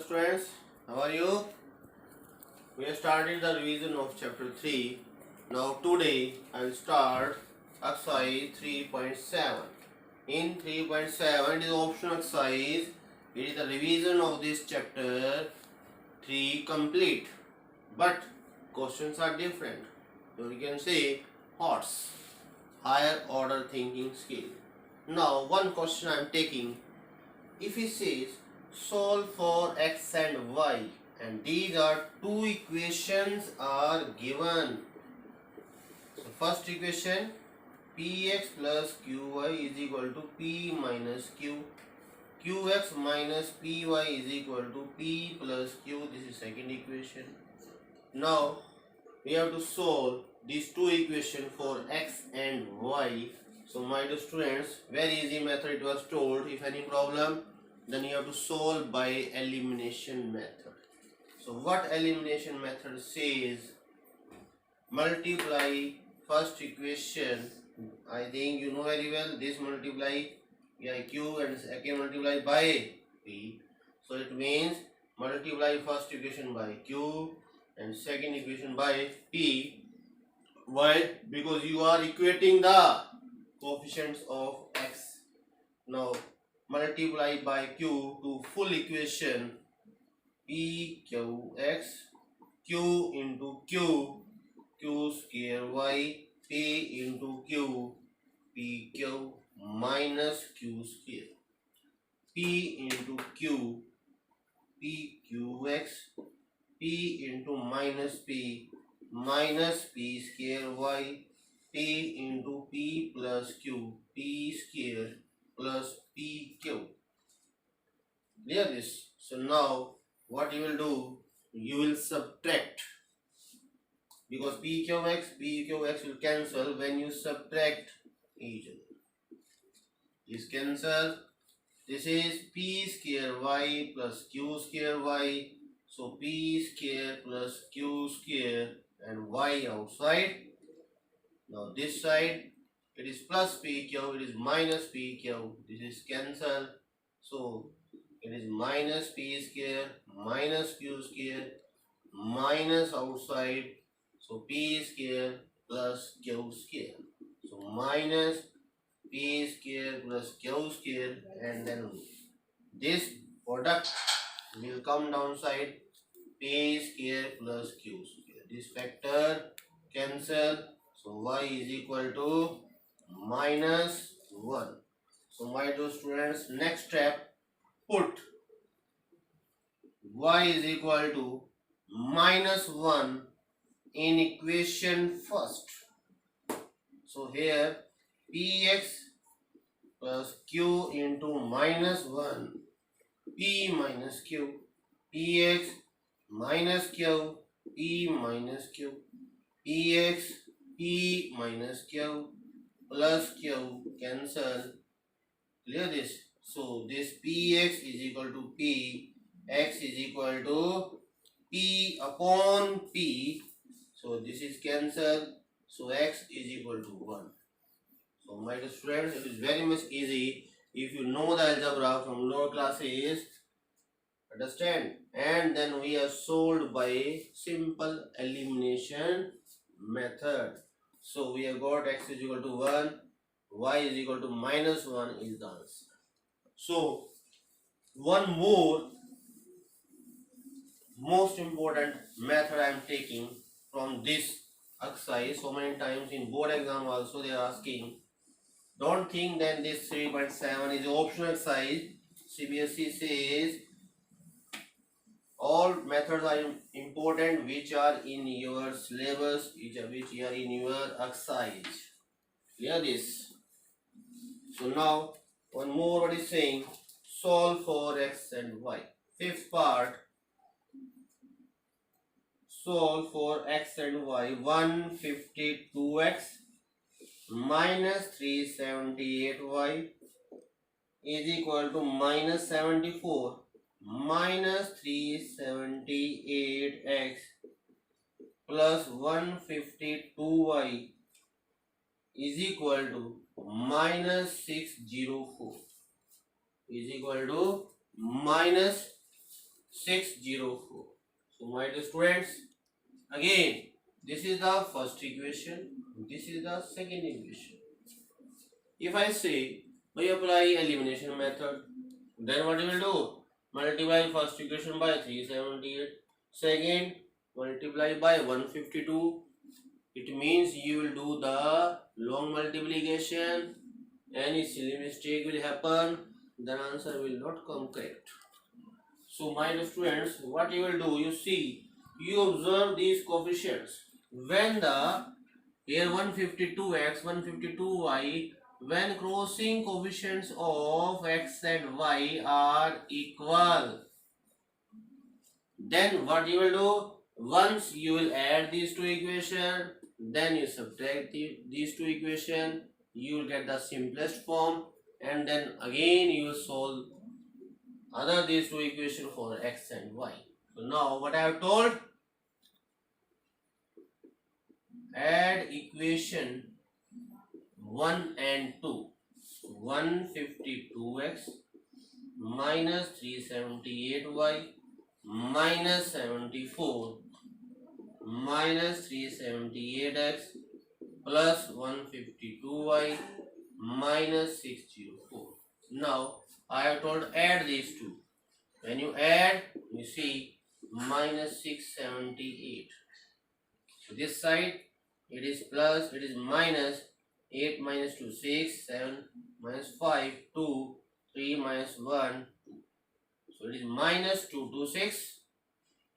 students, how are you? We have started the revision of chapter 3. Now today I will start exercise 3.7. In 3.7 it is optional exercise. It is the revision of this chapter 3 complete. But questions are different. So you can say HOTS, higher order thinking skill. Now one question I am taking. If it says solve for x and y and these are two equations are given. So first equation px plus qy is equal to p minus q, qx minus py is equal to p plus q. This is second equation. Now we have to solve these two equations for x and y. So my dear students, very easy method it was told. If any problem, then you have to solve by elimination method. So what elimination method says? Multiply first equation. I think you know very well. This multiply by q and second multiply by p. So it means multiply first equation by q and second equation by p. Why? Because you are equating the coefficients of x. Now multiply by q to full equation pqx, q into q, q square y, p into q, pq minus q square, p into q, pqx, p into minus p square y, p into p plus q, p square plus pq. Clear this? So now what you will do? You will subtract, because pqx will cancel when you subtract each other. This cancel. This is p square y plus q square y. So p square plus q square and y outside. Now this side it is plus pq, it is minus pq. This is cancel. So it is minus p square minus q square minus outside. So p square plus q square. So minus p square plus q square, and then this product will come downside, p square plus q square. This factor cancel. So y is equal to minus 1. So my dear students, next step, put y is equal to minus 1 in equation first. So here px plus q into minus 1, p minus q, px minus q, p minus q, px, p minus q plus q cancel. Clear this? So this px is equal to p, x is equal to p upon p. So this is cancel. So x is equal to 1. So my dear students, it is very much easy if you know the algebra from lower classes. Understand? And then we are solved by simple elimination method. So we have got x is equal to 1, y is equal to minus 1 is the answer. So one more most important method I am taking from this exercise. So many times in board exam also they are asking. Don't think that this 3.7 is optional exercise. CBSE says all methods are important which are in your syllabus, which are in your exercise. Clear this? So now one more what is saying, solve for x and y. Fifth part, solve for x and y. 152x minus 378y is equal to minus 74 minus 378x plus 152y is equal to minus 604 is equal to minus 604. So my dear students, again this is the first equation, this is the second equation. If I say we apply elimination method, then what you will do? Multiply first equation by 378, second multiply by 152. It means you will do the long multiplication. Any silly mistake will happen, then answer will not come correct. So my dear students, what you will do? You see, you observe these coefficients. When the here 152x, 152y, when crossing coefficients of x and y are equal, then what you will do? Once you will add these two equations, then you subtract these two equations, you will get the simplest form, and then again you will solve other these two equations for x and y. So now what I have told, add equation 1 and 2. 152x minus 378y minus 74 minus 378x plus 152y minus 604. Now I have told add these two. When you add, you see minus 678. So this side it is plus, it is minus 8 minus 2, 6, 7 minus 5, 2, 3 minus 1, 2. So it is minus 226.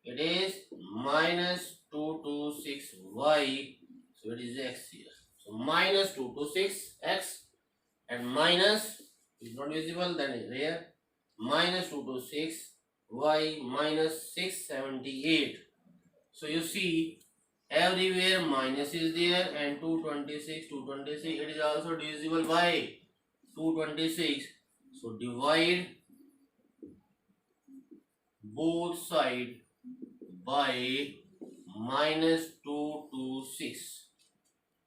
It is minus 226y. So it is x here. So minus 226x and minus is not visible, then is here. Minus 226y minus 678. So you see, everywhere minus is there, and 226, it is also divisible by 226. So divide both sides by minus 226.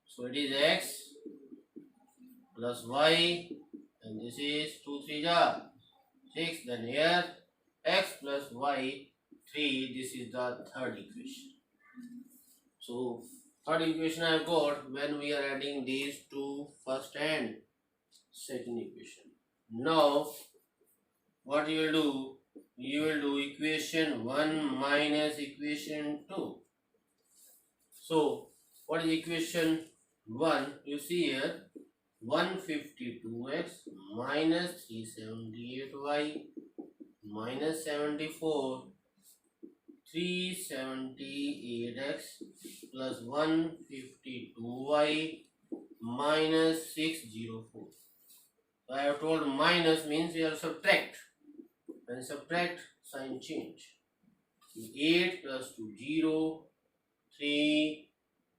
So it is x plus y, and this is 2 3 ja 6. Then here x plus y 3. This is the third equation. So third equation I have got when we are adding these two first and second equation. Now what you will do? You will do equation 1 minus equation 2. So what is equation 1? You see here 152x minus 378y minus 74 378x plus 152y minus 604. So I have told minus means we have subtract. When subtract, sign change. 8 plus 2 0, 3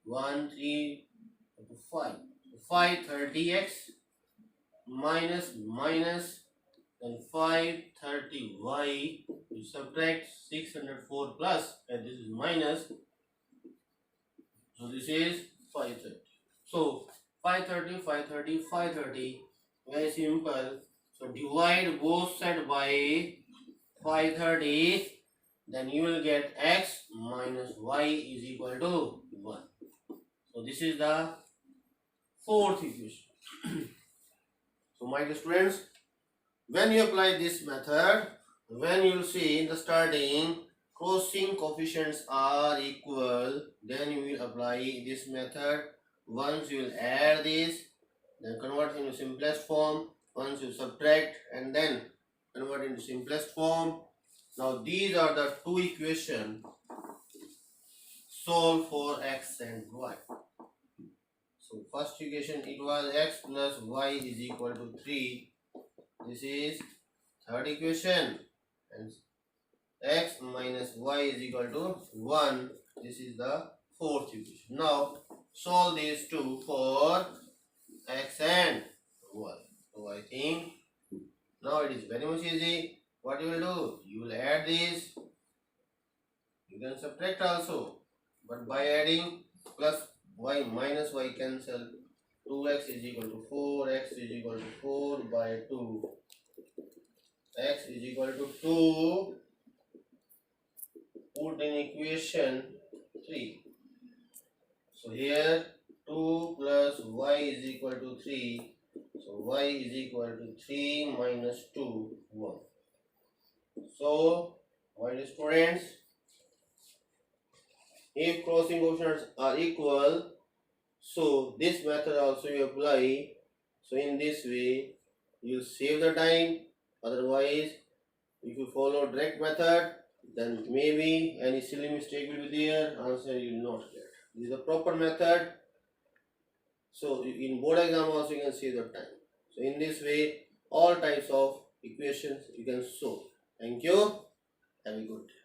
1 3 5. 530x minus then 530y. You subtract 604 plus, and this is minus. So this is 530. So 530, very simple. So divide both sides by 530, then you will get x minus y is equal to 1. So this is the fourth equation. So my dear students, when you apply this method, when you will see in the starting crossing coefficients are equal, then you will apply this method. Once you will add this, then convert into simplest form. Once you subtract and then convert into simplest form. Now these are the two equations. Solve for x and y. So first equation, it was x plus y is equal to 3. This is third equation, and x minus y is equal to 1. This is the fourth equation. Now solve these two for x and y. So I think now it is very much easy. What you will do? You will add this. You can subtract also, but by adding plus y minus y cancel. 2x is equal to 4. X is equal to 4 by 2. X is equal to 2 put in equation 3. So here 2 plus y is equal to 3. So y is equal to 3 minus 2, 1. So, my dear students, if crossing coefficients are equal, so this method also you apply. So in this way, you save the time. Otherwise, if you follow direct method, then maybe any silly mistake will be there. Answer you will not get. This is the proper method. So in board exam also you can save the time. So in this way, all types of equations you can solve. Thank you. Have a good day.